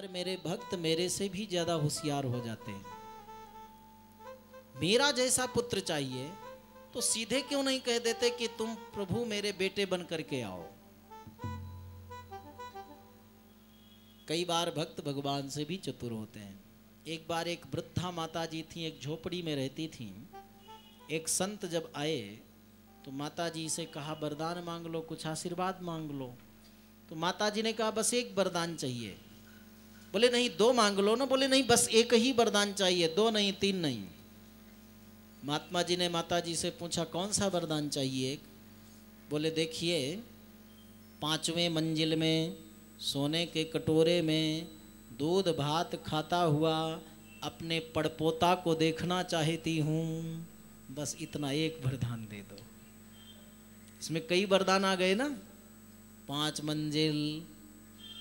मेरे भक्त मेरे से भी ज्यादा होशियार हो जाते हैं। मेरा जैसा पुत्र चाहिए तो सीधे क्यों नहीं कह देते कि तुम प्रभु मेरे बेटे बन करके आओ। कई बार भक्त भगवान से भी चतुर होते हैं। एक बार एक वृद्धा माता जी थी, एक झोपड़ी में रहती थी। एक संत जब आए तो माता जी से कहा वरदान मांग लो, कुछ आशीर्वाद मांग लो। तो माता जी ने कहा बस एक वरदान चाहिए। बोले नहीं दो मांग लो ना। बोले नहीं बस एक ही वरदान चाहिए, दो नहीं तीन नहीं। महात्मा जी ने माता जी से पूछा कौन सा वरदान चाहिए। बोले देखिए 5वें मंजिल में सोने के कटोरे में दूध भात खाता हुआ अपने पड़पोता को देखना चाहती हूँ, बस इतना एक वरदान दे दो। इसमें कई वरदान आ गए ना, 5 मंजिल,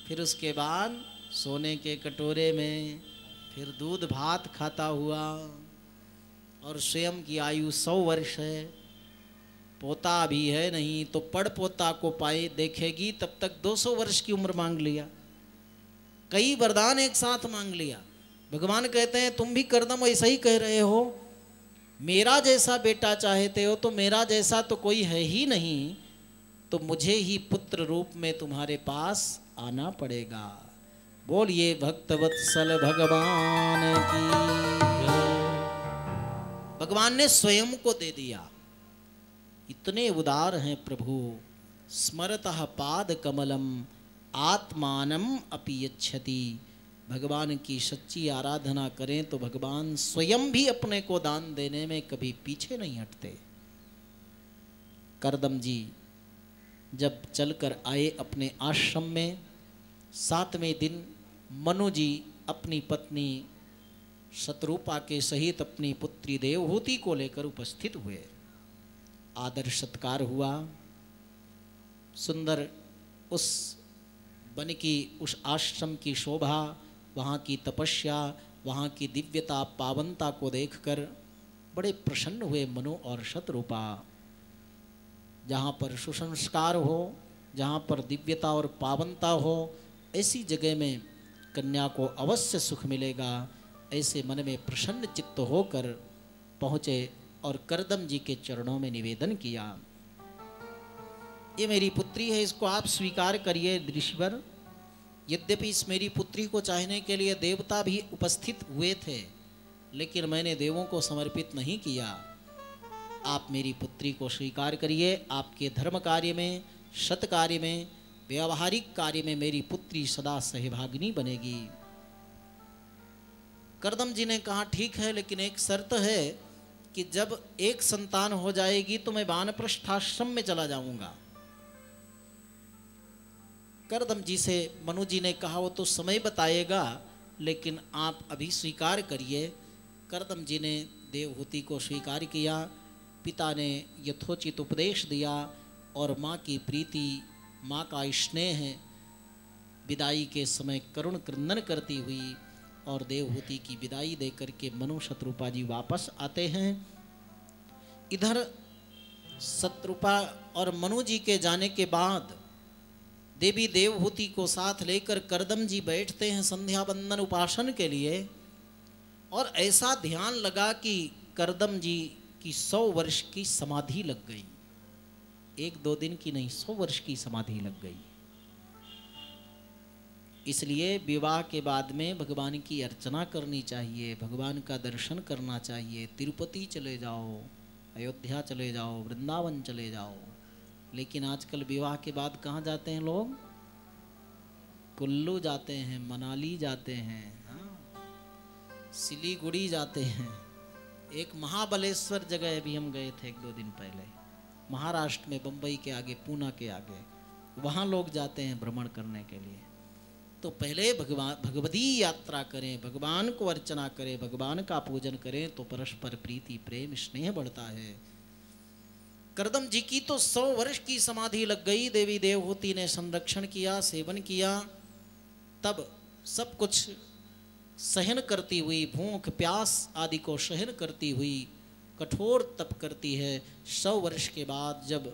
फिर उसके बाद सोने के कटोरे में, फिर दूध भात खाता हुआ, और स्वयं की आयु 100 वर्ष है, पोता भी है नहीं तो पड़ पोता को पाए देखेगी तब तक 200 वर्ष की उम्र मांग लिया। कई वरदान एक साथ मांग लिया। भगवान कहते हैं तुम भी करदम ऐसा ही कह रहे हो, मेरा जैसा बेटा चाहते हो तो मेरा जैसा तो कोई है ही नहीं, तो मुझे ही पुत्र रूप में तुम्हारे पास आना पड़ेगा। बोलिए भक्तवत्सल भगवान की। भगवान ने स्वयं को दे दिया। इतने उदार हैं प्रभु। स्मरतः पाद कमलम आत्मानम अपि यच्छति। भगवान की सच्ची आराधना करें तो भगवान स्वयं भी अपने को दान देने में कभी पीछे नहीं हटते। करदम जी जब चलकर आए अपने आश्रम में, 7वें दिन मनु जी अपनी पत्नी शतरूपा के सहित अपनी पुत्री देवहूति को लेकर उपस्थित हुए। आदर सत्कार हुआ। सुंदर उस वन की, उस आश्रम की शोभा, वहाँ की तपस्या, वहाँ की दिव्यता पावनता को देखकर बड़े प्रसन्न हुए मनु और शतरूपा। जहाँ पर सुसंस्कार हो, जहाँ पर दिव्यता और पावनता हो, ऐसी जगह में कन्या को अवश्य सुख मिलेगा। ऐसे मन में प्रसन्न चित्त होकर पहुँचे और करदम जी के चरणों में निवेदन किया, ये मेरी पुत्री है, इसको आप स्वीकार करिए ऋषिवर। यद्यपि इस मेरी पुत्री को चाहने के लिए देवता भी उपस्थित हुए थे, लेकिन मैंने देवों को समर्पित नहीं किया। आप मेरी पुत्री को स्वीकार करिए। आपके धर्म कार्य में, सत कार्य में, व्यावहारिक कार्य में मेरी पुत्री सदा सहभागिनी बनेगी। करदम जी ने कहा ठीक है, लेकिन एक शर्त है कि जब एक संतान हो जाएगी तो मैं वानप्रस्थाश्रम में चला जाऊंगा। करदम जी से मनु जी ने कहा वो तो समय बताएगा, लेकिन आप अभी स्वीकार करिए। करदम जी ने देवहूति को स्वीकार किया। पिता ने यथोचित उपदेश दिया और माँ की प्रीति, माँ का स्नेह विदाई के समय करुण क्रंदन करती हुई और देवहूति की विदाई देकर के मनु शतरूपा जी वापस आते हैं। इधर शतरूपा और मनु जी के जाने के बाद देवी देवहूति को साथ लेकर करदम जी बैठते हैं संध्या वंदन उपासन के लिए। और ऐसा ध्यान लगा कि करदम जी की 100 वर्ष की समाधि लग गई। 1-2 दिन की नहीं, 100 वर्ष की समाधि लग गई। इसलिए विवाह के बाद में भगवान की अर्चना करनी चाहिए, भगवान का दर्शन करना चाहिए। तिरुपति चले जाओ, अयोध्या चले जाओ, वृंदावन चले जाओ। लेकिन आजकल विवाह के बाद कहाँ जाते हैं लोग? कुल्लू जाते हैं, मनाली जाते हैं, सिलीगुड़ी जाते हैं। एक महाबलेश्वर जगह भी हम गए थे 1-2 दिन पहले, महाराष्ट्र में, बम्बई के आगे, पूना के आगे। वहाँ लोग जाते हैं भ्रमण करने के लिए। तो पहले भगवती यात्रा करें, भगवान को अर्चना करें, भगवान का पूजन करें तो परस्पर प्रीति, प्रेम, स्नेह बढ़ता है। करदम जी की तो 100 वर्ष की समाधि लग गई। देवी देवहूति ने संरक्षण किया, सेवन किया। तब सब कुछ सहन करती हुई, भूख प्यास आदि को सहन करती हुई कठोर तप करती है। 100 वर्ष के बाद जब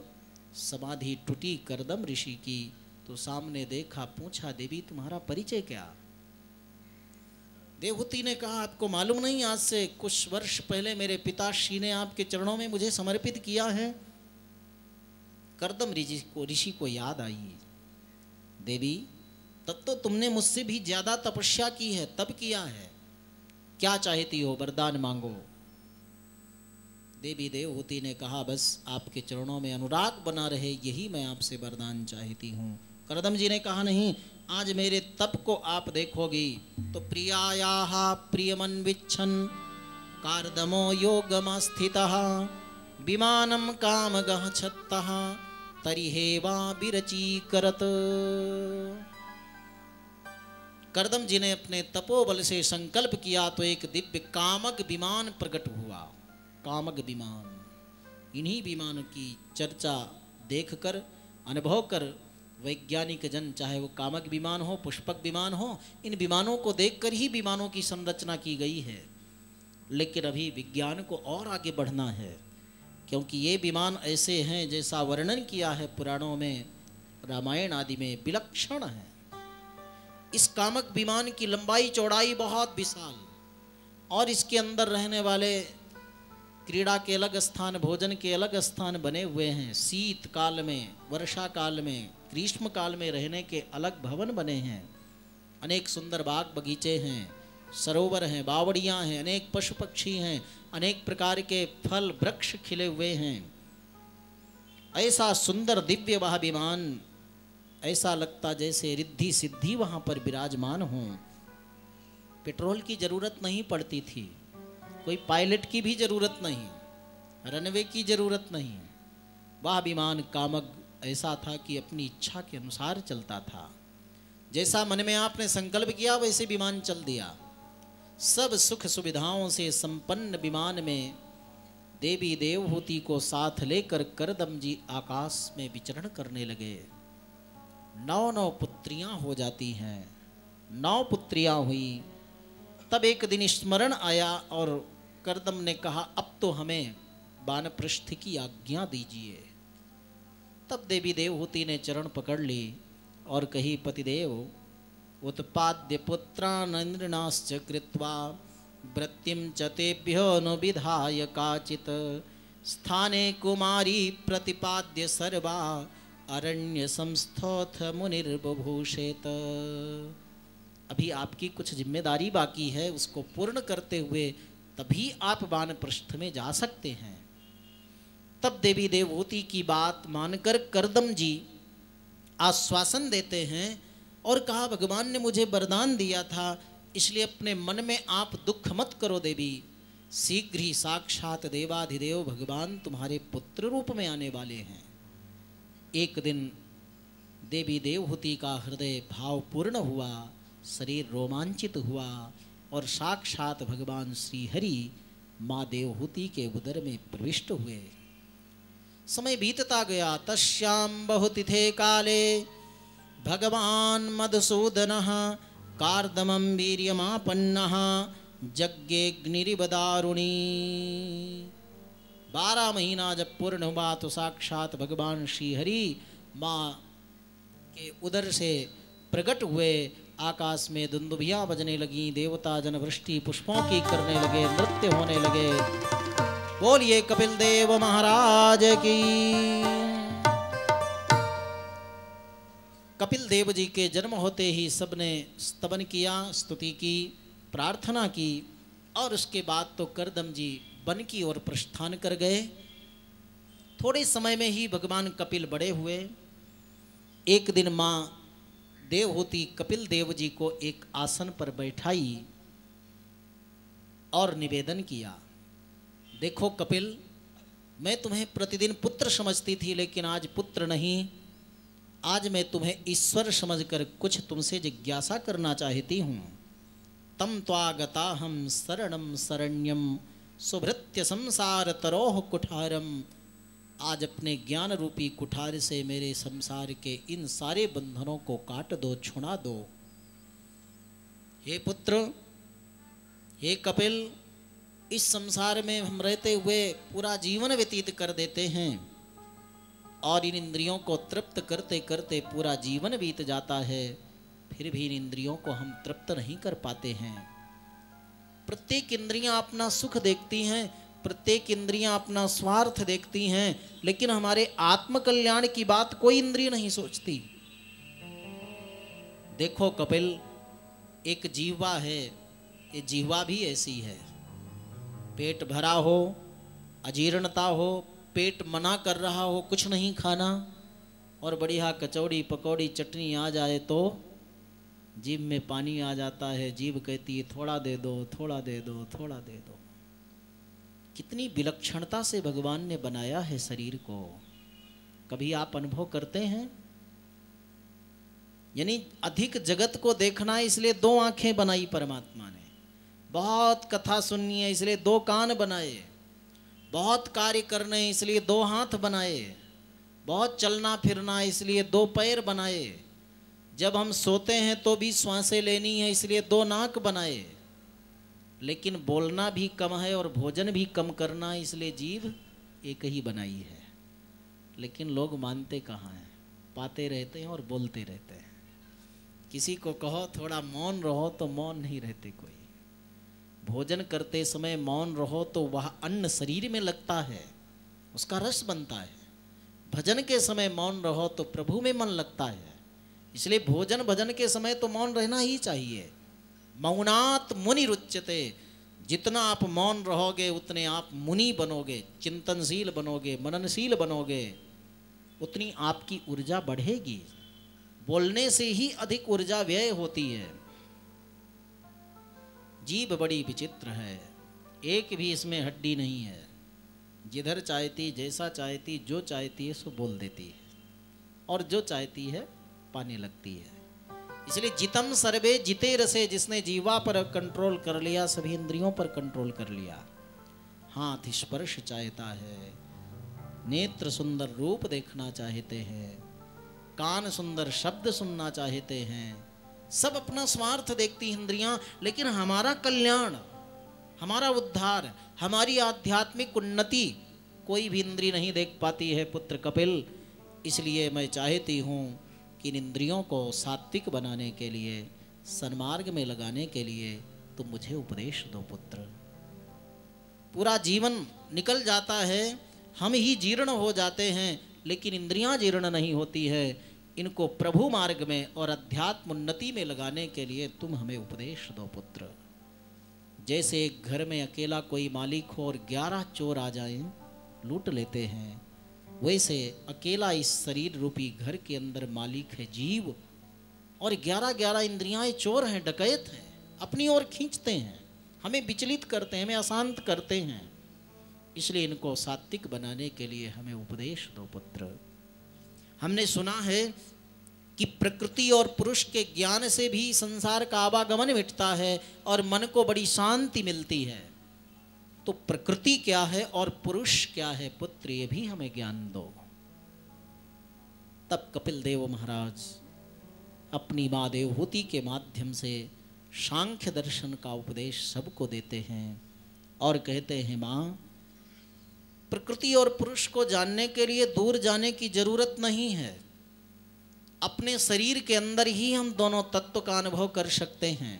समाधि टूटी करदम ऋषि की, तो सामने देखा, पूछा देवी तुम्हारा परिचय क्या? देवहूति ने कहा, आपको मालूम नहीं, आज से कुछ वर्ष पहले मेरे पिताश्री ने आपके चरणों में मुझे समर्पित किया है। कर्दम ऋषि को याद आई, देवी तब तो तुमने मुझसे भी ज्यादा तपस्या की है, तब किया है, क्या चाहती हो, वरदान मांगो। देवी देवहूति ने कहा, बस आपके चरणों में अनुराग बना रहे, यही मैं आपसे वरदान चाहती हूँ। कर्दम जी ने कहा, नहीं, आज मेरे तप को आप देखोगी तो प्रियायाः प्रियमन्विच्छन् कार्दमो योगमास्थितः विमानं कामगः छत्तः तरिहेवा विरचीकरत्। कर्दम जी ने अपने तपोबल से संकल्प किया तो एक दिव्य कामक विमान प्रकट हुआ। कामक विमान, इन्हीं विमानों की चर्चा देखकर, अनुभव कर वैज्ञानिक जन, चाहे वो कामक विमान हो, पुष्पक विमान हो, इन विमानों को देखकर ही विमानों की संरचना की गई है। लेकिन अभी विज्ञान को और आगे बढ़ना है, क्योंकि ये विमान ऐसे हैं जैसा वर्णन किया है पुराणों में, रामायण आदि में, विलक्षण है। इस कामक विमान की लंबाई चौड़ाई बहुत विशाल, और इसके अंदर रहने वाले क्रीड़ा के अलग स्थान, भोजन के अलग स्थान बने हुए हैं। शीत काल में, वर्षा काल में, ग्रीष्म काल में रहने के अलग भवन बने हैं। अनेक सुंदर बाग बगीचे हैं, सरोवर हैं, बावड़ियाँ हैं, अनेक पशु पक्षी हैं, अनेक प्रकार के फल वृक्ष खिले हुए हैं। ऐसा सुंदर दिव्य वह विमान, ऐसा लगता जैसे रिद्धि सिद्धि वहाँ पर विराजमान हों। पेट्रोल की जरूरत नहीं पड़ती थी, कोई पायलट की भी जरूरत नहीं, रनवे की जरूरत नहीं। वह विमान कामक ऐसा था कि अपनी इच्छा के अनुसार चलता था। जैसा मन में आपने संकल्प किया वैसे विमान चल दिया। सब सुख सुविधाओं से संपन्न विमान में देवी देवहूति को साथ लेकर कर्दम जी आकाश में विचरण करने लगे। 9 पुत्रियां हो जाती हैं। 9 पुत्रियां हुई। तब एक दिन स्मरण आया और कर्दम ने कहा, अब तो हमें वानप्रस्थ की आज्ञा दीजिए। तब देवी देवहूति ने चरण पकड़ ली और कही, पतिदेव उत्पाद्य पुत्रानन्द्रनाश्च कृत्वा वृत्तिं च तेभ्यो नु विधाय काचित् स्थाने कुमारी प्रतिपाद्य सर्वा अरण्य संस्थोथ मुनिर्बभूषेत। अभी आपकी कुछ जिम्मेदारी बाकी है, उसको पूर्ण करते हुए तभी आप वानप्रस्थ में जा सकते हैं। तब देवी देवहूति की बात मानकर कर्दम जी आश्वासन देते हैं और कहा, भगवान ने मुझे वरदान दिया था, इसलिए अपने मन में आप दुख मत करो देवी, शीघ्र ही साक्षात देवाधिदेव भगवान तुम्हारे पुत्र रूप में आने वाले हैं। एक दिन देवी देवहूति का हृदय भावपूर्ण हुआ, शरीर रोमांचित हुआ और साक्षात भगवान श्री हरि माँ देवहूति के उदर में प्रविष्ट हुए। समय बीतता गया। तस्याम बहुतिथे काले भगवान मधुसूदनः कार्दमं वीर्यमापन्नः यज्ञेऽग्निरिव दारुणी। 12 महीना जब पूर्ण हुआ तो साक्षात भगवान श्री हरि माँ के उदर से प्रकट हुए। आकाश में दुंदुभियाँ बजने लगी, देवता जन वृष्टि पुष्पों की करने लगे, नृत्य होने लगे। बोलिए कपिल देव महाराज की। कपिल देव जी के जन्म होते ही सबने स्तवन किया, स्तुति की, प्रार्थना की और उसके बाद तो कर्दम जी वन की ओर प्रस्थान कर गए। थोड़े समय में ही भगवान कपिल बड़े हुए। एक दिन माँ देवहूति कपिल देव जी को एक आसन पर बैठाई और निवेदन किया, देखो कपिल, मैं तुम्हें प्रतिदिन पुत्र समझती थी, लेकिन आज पुत्र नहीं, आज मैं तुम्हें ईश्वर समझकर कुछ तुमसे जिज्ञासा करना चाहती हूँ। तम त्वागताहं शरणं शरण्यं सुभृत्य संसार तरोह कुठारम। आज अपने ज्ञान रूपी कुठार से मेरे संसार के इन सारे बंधनों को काट दो, छुड़ा दो। हे पुत्र, हे कपिल, इस संसार में हम रहते हुए पूरा जीवन व्यतीत कर देते हैं और इन इंद्रियों को तृप्त करते करते पूरा जीवन बीत जाता है, फिर भी इन इंद्रियों को हम तृप्त नहीं कर पाते हैं। प्रत्येक इंद्रियां अपना सुख देखती हैं, प्रत्येक इंद्रियां अपना स्वार्थ देखती हैं, लेकिन हमारे आत्मकल्याण की बात कोई इंद्रिय नहीं सोचती। देखो कपिल, एक जीवा है, ये जीवा भी ऐसी है। पेट भरा हो, अजीर्णता हो, पेट मना कर रहा हो कुछ नहीं खाना, और बढ़िया कचौड़ी पकौड़ी चटनी आ जाए तो जीभ में पानी आ जाता है। जीभ कहती है थोड़ा दे दो, थोड़ा दे दो, थोड़ा दे दो। कितनी विलक्षणता से भगवान ने बनाया है शरीर को, कभी आप अनुभव करते हैं? यानी अधिक जगत को देखना है इसलिए दो आंखें बनाई परमात्मा ने, बहुत कथा सुननी है इसलिए दो कान बनाए, बहुत कार्य करने हैं इसलिए दो हाथ बनाए, बहुत चलना फिरना है इसलिए दो पैर बनाए, जब हम सोते हैं तो भी श्वासें लेनी है इसलिए दो नाक बनाए, लेकिन बोलना भी कम है और भोजन भी कम करना है इसलिए जीभ एक ही बनाई है। लेकिन लोग मानते कहाँ हैं, पाते रहते हैं और बोलते रहते हैं। किसी को कहो थोड़ा मौन रहो तो मौन नहीं रहते कोई। भोजन करते समय मौन रहो तो वह अन्न शरीर में लगता है, उसका रस बनता है। भजन के समय मौन रहो तो प्रभु में मन लगता है। इसलिए भोजन भजन के समय तो मौन रहना ही चाहिए। मौनात मुनि रुच्यते, जितना आप मौन रहोगे उतने आप मुनि बनोगे, चिंतनशील बनोगे, मननशील बनोगे, उतनी आपकी ऊर्जा बढ़ेगी। बोलने से ही अधिक ऊर्जा व्यय होती है। जीभ बड़ी विचित्र है, एक भी इसमें हड्डी नहीं है। जिधर चाहती, जैसा चाहती, जो चाहती है सो बोल देती है, और जो चाहती है पाने लगती है। इसलिए जितम सर्वे जिते रसे, जिसने जीवा पर कंट्रोल कर लिया सभी इंद्रियों पर कंट्रोल कर लिया। हाथ स्पर्श चाहता है, नेत्र सुंदर रूप देखना चाहते हैं, कान सुंदर शब्द सुनना चाहते हैं, सब अपना स्वार्थ देखती इंद्रियां। लेकिन हमारा कल्याण, हमारा उद्धार, हमारी आध्यात्मिक उन्नति कोई भी इंद्रिय नहीं देख पाती है पुत्र कपिल। इसलिए मैं चाहती हूँ कि इन इंद्रियों को सात्विक बनाने के लिए, सन्मार्ग में लगाने के लिए तुम मुझे उपदेश दो पुत्र। पूरा जीवन निकल जाता है, हम ही जीर्ण हो जाते हैं, लेकिन इंद्रियां जीर्ण नहीं होती है। इनको प्रभु मार्ग में और अध्यात्म उन्नति में लगाने के लिए तुम हमें उपदेश दो पुत्र। जैसे एक घर में अकेला कोई मालिक हो और 11 चोर आ जाएं, लूट लेते हैं, वैसे अकेला इस शरीर रूपी घर के अंदर मालिक है जीव, और 11 इंद्रियां चोर हैं, डकैत हैं, अपनी ओर खींचते हैं, हमें विचलित करते हैं, हमें अशांत करते हैं। इसलिए इनको सात्विक बनाने के लिए हमें उपदेश दो पुत्र। हमने सुना है कि प्रकृति और पुरुष के ज्ञान से भी संसार का आवागमन मिटता है और मन को बड़ी शांति मिलती है। तो प्रकृति क्या है और पुरुष क्या है पुत्र, ये भी हमें ज्ञान दो। तब कपिल देव महाराज अपनी माँ देवहूति के माध्यम से सांख्य दर्शन का उपदेश सबको देते हैं और कहते हैं, माँ प्रकृति और पुरुष को जानने के लिए दूर जाने की जरूरत नहीं है। अपने शरीर के अंदर ही हम दोनों तत्व का अनुभव कर सकते हैं,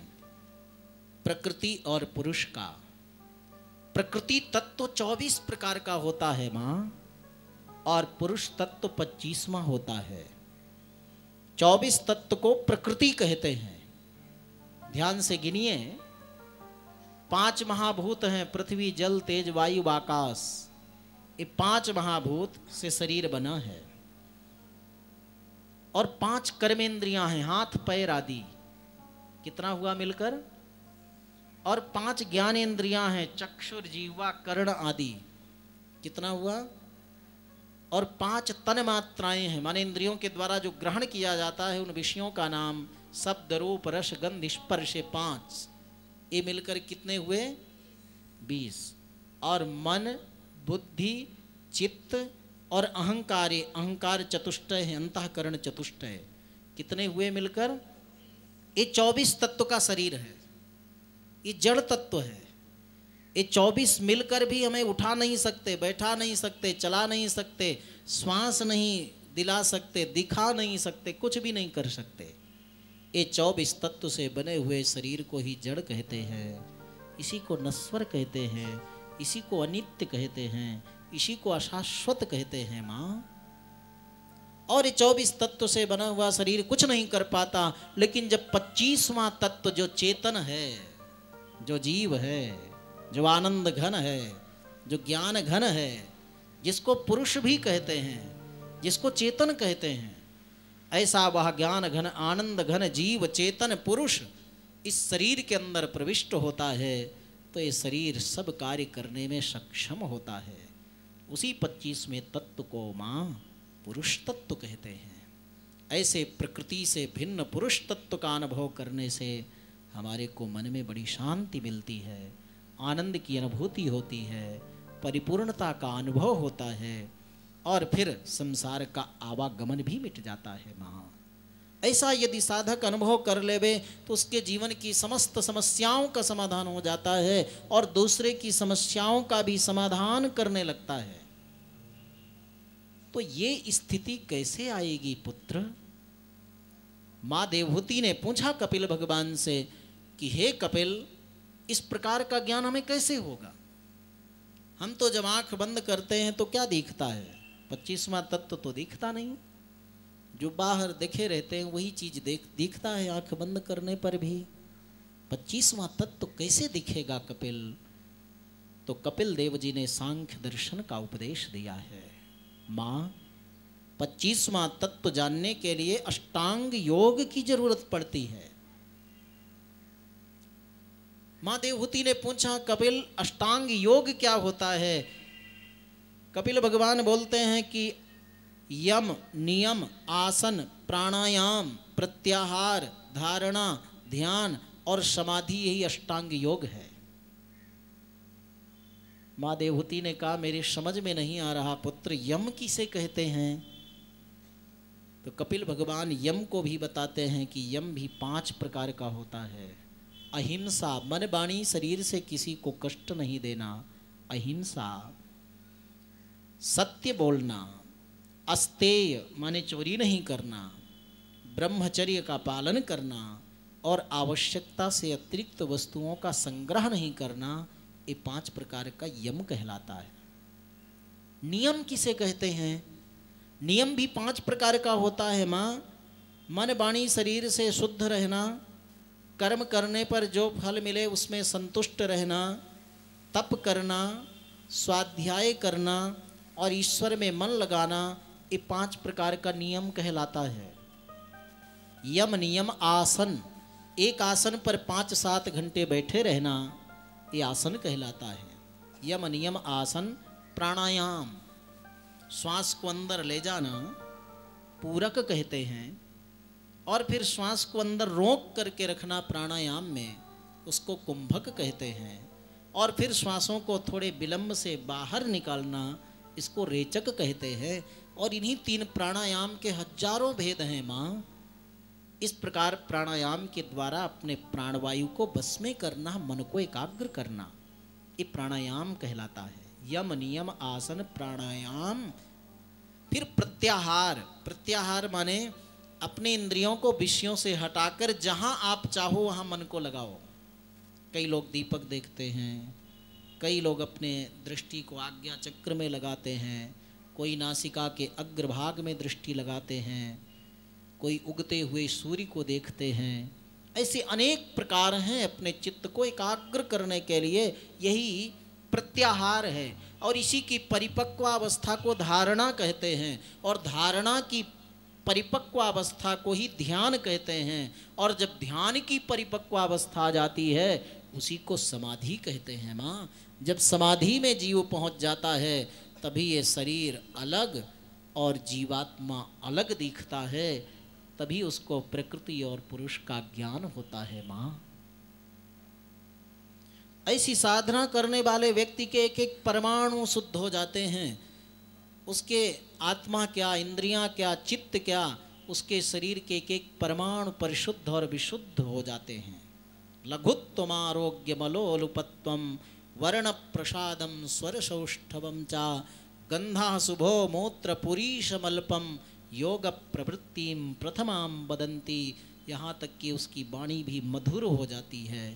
प्रकृति और पुरुष का। प्रकृति तत्व 24 प्रकार का होता है माँ, और पुरुष तत्व 25वां होता है। 24 तत्व को प्रकृति कहते हैं। ध्यान से गिनिए, 5 महाभूत हैं, पृथ्वी जल तेज वायु आकाश। ये 5 महाभूत से शरीर बना है, और 5 कर्मेंद्रियां हैं, हाथ पैर आदि। कितना हुआ मिलकर? और 5 ज्ञानेंद्रियां हैं, चक्षुर जीवा कर्ण आदि। कितना हुआ? और 5 तन मात्राएं हैं, माने इंद्रियों के द्वारा जो ग्रहण किया जाता है उन विषयों का नाम शब्द रूप रस गंध स्पर्श 5। ये मिलकर कितने हुए? 20। और मन बुद्धि चित्त और अहंकार, अहंकार चतुष्टय है, अंतःकरण चतुष्टय। कितने हुए मिलकर? ये 24 तत्व का शरीर है। ये जड़ तत्व है। ये 24 मिलकर भी हमें उठा नहीं सकते, बैठा नहीं सकते, चला नहीं सकते, श्वास नहीं दिला सकते, दिखा नहीं सकते, कुछ भी नहीं कर सकते। ये 24 तत्व से बने हुए शरीर को ही जड़ कहते हैं। इसी को नश्वर कहते हैं, इसी को अनित्य कहते हैं, इसी को अशाश्वत कहते हैं माँ। और ये 24 तत्व से बना हुआ शरीर कुछ नहीं कर पाता, लेकिन जब 25वां तत्व जो चेतन है, जो जीव है, जो आनंद घन है, जो ज्ञान घन है, जिसको पुरुष भी कहते हैं, जिसको चेतन कहते हैं, ऐसा वह ज्ञान घन आनंद घन जीव चेतन पुरुष इस शरीर के अंदर प्रविष्ट होता है, तो ये शरीर सब कार्य करने में सक्षम होता है। उसी 25वें तत्व को माँ पुरुष तत्व कहते हैं। ऐसे प्रकृति से भिन्न पुरुष तत्व का अनुभव करने से हमारे को मन में बड़ी शांति मिलती है, आनंद की अनुभूति होती है, परिपूर्णता का अनुभव होता है, और फिर संसार का आवागमन भी मिट जाता है माँ। ऐसा यदि साधक अनुभव कर लेवे तो उसके जीवन की समस्त समस्याओं का समाधान हो जाता है और दूसरे की समस्याओं का भी समाधान करने लगता है। तो ये स्थिति कैसे आएगी पुत्र? माँ देवहूति ने पूछा कपिल भगवान से कि हे कपिल, इस प्रकार का ज्ञान हमें कैसे होगा? हम तो जब आंख बंद करते हैं तो क्या दिखता है? 25वां तत्व तो दिखता नहीं, जो बाहर देखे रहते हैं वही चीज दिखता है आंख बंद करने पर भी। 25वां तत्व कैसे दिखेगा कपिल? तो कपिल देव जी ने सांख्य दर्शन का उपदेश दिया है। माँ, 25वां तत्व जानने के लिए अष्टांग योग की जरूरत पड़ती है। माँ देवहूति ने पूछा कपिल, अष्टांग योग क्या होता है? कपिल भगवान बोलते हैं कि यम, नियम, आसन, प्राणायाम, प्रत्याहार, धारणा, ध्यान और समाधि, यही अष्टांग योग है। माँ देवहूति ने कहा मेरे समझ में नहीं आ रहा पुत्र, यम किसे कहते हैं? तो कपिल भगवान यम को भी बताते हैं कि यम भी 5 प्रकार का होता है। अहिंसा, मन वाणी शरीर से किसी को कष्ट नहीं देना, अहिंसा, सत्य बोलना, अस्तेय माने चोरी नहीं करना, ब्रह्मचर्य का पालन करना और आवश्यकता से अतिरिक्त वस्तुओं का संग्रह नहीं करना, ये 5 प्रकार का यम कहलाता है। नियम किसे कहते हैं? नियम भी 5 प्रकार का होता है माँ। मन वाणी शरीर से शुद्ध रहना, कर्म करने पर जो फल मिले उसमें संतुष्ट रहना, तप करना, स्वाध्याय करना और ईश्वर में मन लगाना, ये 5 प्रकार का नियम कहलाता है। यम, नियम, आसन, एक आसन पर 5-7 घंटे बैठे रहना, ये आसन कहलाता है। यम, नियम, आसन, प्राणायाम, श्वास को अंदर ले जाना, पूरक कहते हैं, और फिर श्वास को अंदर रोक करके रखना प्राणायाम में, उसको कुंभक कहते हैं, और फिर श्वासों को थोड़े विलंब से बाहर निकालना, इसको रेचक कहते हैं। और इन्हीं 3 प्राणायाम के हजारों भेद हैं माँ। इस प्रकार प्राणायाम के द्वारा अपने प्राणवायु को बस में करना, मन को एकाग्र करना, ये प्राणायाम कहलाता है। यम, नियम, आसन, प्राणायाम। फिर प्रत्याहार, प्रत्याहार माने अपने इंद्रियों को विषयों से हटाकर जहाँ आप चाहो वहाँ मन को लगाओ। कई लोग दीपक देखते हैं, कई लोग अपने दृष्टि को आज्ञा चक्र में लगाते हैं, कोई नासिका के अग्रभाग में दृष्टि लगाते हैं, कोई उगते हुए सूर्य को देखते हैं। ऐसे अनेक प्रकार हैं अपने चित्त को एकाग्र करने के लिए, यही प्रत्याहार है। और इसी की परिपक्वावस्था को धारणा कहते हैं, और धारणा की परिपक्वावस्था को ही ध्यान कहते हैं। और जब ध्यान की परिपक्वावस्था आ जाती है उसी को समाधि कहते हैं माँ। जब समाधि में जीव पहुँच जाता है तभी ये शरीर अलग और जीवात्मा अलग दिखता है, तभी उसको प्रकृति और पुरुष का ज्ञान होता है माँ। ऐसी साधना करने वाले व्यक्ति के एक एक परमाणु शुद्ध हो जाते हैं। उसके आत्मा क्या, इंद्रियां क्या, चित्त क्या, उसके शरीर के एक एक परमाणु परिशुद्ध और विशुद्ध हो जाते हैं। लघुत्वम आरोग्य मलोलुपत्वम वर्ण प्रसादम स्वर सौष्ठवम चा गंधा शुभो मूत्र पुरीशमल्पम योग प्रवृत्तिम प्रथमाम बदंती। यहाँ तक कि उसकी वाणी भी मधुर हो जाती है।